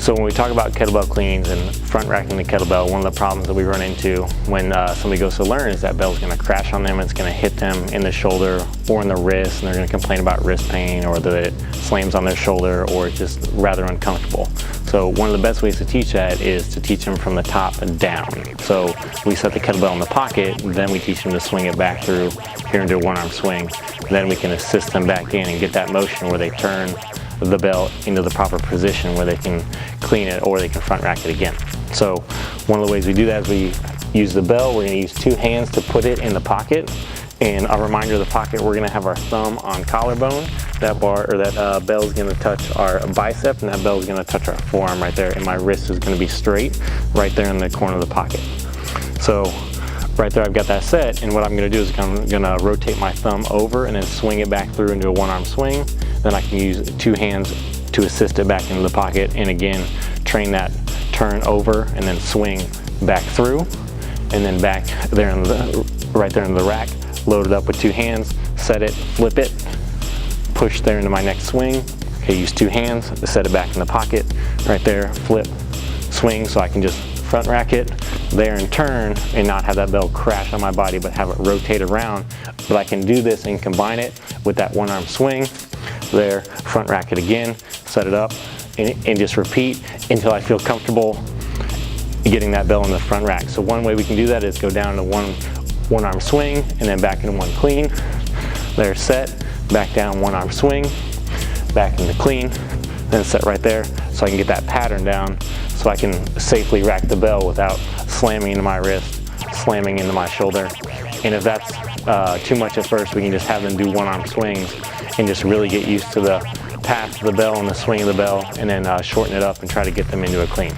So when we talk about kettlebell cleans and front racking the kettlebell, one of the problems that we run into when somebody goes to learn is that bell's going to crash on them. It's going to hit them in the shoulder or in the wrist, and they're going to complain about wrist pain, or that it slams on their shoulder, or it's just rather uncomfortable. So one of the best ways to teach that is to teach them from the top and down. So we set the kettlebell in the pocket, then we teach them to swing it back through here into a one-arm swing. Then we can assist them back in and get that motion where they turn the bell into the proper position where they can clean it or they can front rack it again. So one of the ways we do that is we use the bell. We're going to use two hands to put it in the pocket. And a reminder of the pocket, we're going to have our thumb on collarbone. That bell is going to touch our bicep, and that bell is going to touch our forearm right there. And my wrist is going to be straight right there in the corner of the pocket. So right there I've got that set, and what I'm going to do is I'm going to rotate my thumb over and then swing it back through into a one-arm swing. Then I can use two hands to assist it back into the pocket, and again train that turn over and then swing back through, and then back there in right there in the rack, load it up with two hands, set it, flip it, push there into my next swing. Okay, use two hands to set it back in the pocket, right there, flip, swing, so I can just front rack it there and turn and not have that bell crash on my body, but have it rotate around. But I can do this and combine it with that one arm swing there, front rack it again, set it up, and just repeat until I feel comfortable getting that bell in the front rack. So one way we can do that is go down to one arm swing and then back into one clean. There, set, back down, one arm swing, back into clean, then set right there, so I can get that pattern down so I can safely rack the bell without slamming into my wrist, slamming into my shoulder. And if that's too much at first, we can just have them do one arm swings and just really get used to the path of the bell and the swing of the bell, and then shorten it up and try to get them into a clean.